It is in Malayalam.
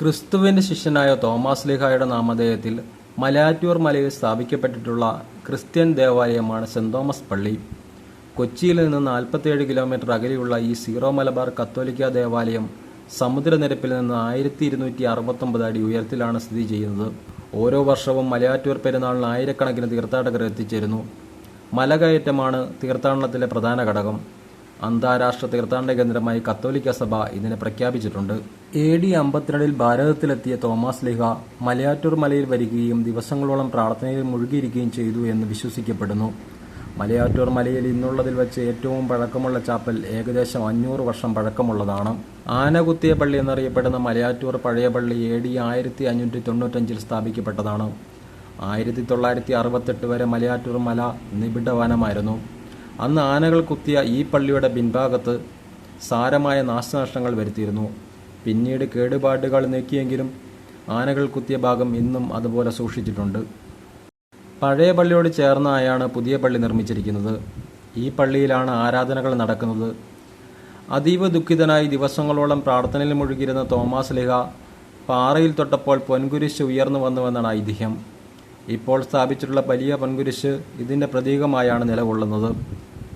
ക്രിസ്തുവിന്റെ ശിഷ്യനായ തോമാസ് ലീഹായുടെ നാമധേയത്തിൽ മലയാറ്റൂർ മലയിൽ സ്ഥാപിക്കപ്പെട്ടിട്ടുള്ള ക്രിസ്ത്യൻ ദേവാലയമാണ് സെന്റ് തോമസ് പള്ളി. കൊച്ചിയിൽ നിന്ന് 47 കിലോമീറ്റർ അകലെയുള്ള ഈ സീറോ മലബാർ കത്തോലിക്ക ദേവാലയം സമുദ്രനിരപ്പിൽ നിന്ന് 1269 അടി ഉയരത്തിലാണ് സ്ഥിതി ചെയ്യുന്നത്. ഓരോ വർഷവും മലയാറ്റൂർ പെരുന്നാളിന് ആയിരക്കണക്കിന് തീർത്ഥാടകർ എത്തിച്ചേരുന്നു. മലകയറ്റമാണ് തീർത്ഥാടനത്തിലെ പ്രധാന ഘടകം. അന്താരാഷ്ട്ര തീർത്ഥാടന കേന്ദ്രമായി കത്തോലിക്ക സഭ ഇതിനെ പ്രഖ്യാപിച്ചിട്ടുണ്ട്. AD 52 ഭാരതത്തിലെത്തിയ തോമാസ് ലീഹ മലയാറ്റൂർ മലയിൽ വരികയും ദിവസങ്ങളോളം പ്രാർത്ഥനയിൽ മുഴുകിയിരിക്കുകയും ചെയ്തു എന്ന് വിശ്വസിക്കപ്പെടുന്നു. മലയാറ്റൂർ മലയിൽ ഇന്നുള്ളതിൽ വെച്ച് ഏറ്റവും പഴക്കമുള്ള ചാപ്പൽ ഏകദേശം 500 വർഷം പഴക്കമുള്ളതാണ്. ആനകുത്തിയ പള്ളി എന്നറിയപ്പെടുന്ന മലയാറ്റൂർ പഴയ പള്ളി AD 1595 സ്ഥാപിക്കപ്പെട്ടതാണ്. 1968 വരെ മലയാറ്റൂർ മല നിബിഡവനമായിരുന്നു. അന്ന് ആനകൾ കുത്തിയ ഈ പള്ളിയുടെ പിൻഭാഗത്ത് സാരമായ നാശനഷ്ടങ്ങൾ വരുത്തിയിരുന്നു. പിന്നീട് കേടുപാടുകൾ നീക്കിയെങ്കിലും ആനകൾ കുത്തിയ ഭാഗം ഇന്നും അതുപോലെ സൂക്ഷിച്ചിട്ടുണ്ട്. പഴയ പള്ളിയോട് ചേർന്നായാണ് പുതിയ പള്ളി നിർമ്മിച്ചിരിക്കുന്നത്. ഈ പള്ളിയിലാണ് ആരാധനകൾ നടക്കുന്നത്. അതീവ ദുഃഖിതനായി ദിവസങ്ങളോളം പ്രാർത്ഥനയിൽ മുഴുകിയിരുന്ന തോമാസ് ലീഹ പാറയിൽ തൊട്ടപ്പോൾ പൊൻകുരിശ് ഉയർന്നു വന്നുവെന്നാണ് ഐതിഹ്യം. ഇപ്പോൾ സ്ഥാപിച്ചിട്ടുള്ള വലിയ പൊൻകുരിശ് ഇതിൻ്റെ പ്രതീകമായാണ് നിലകൊള്ളുന്നത്.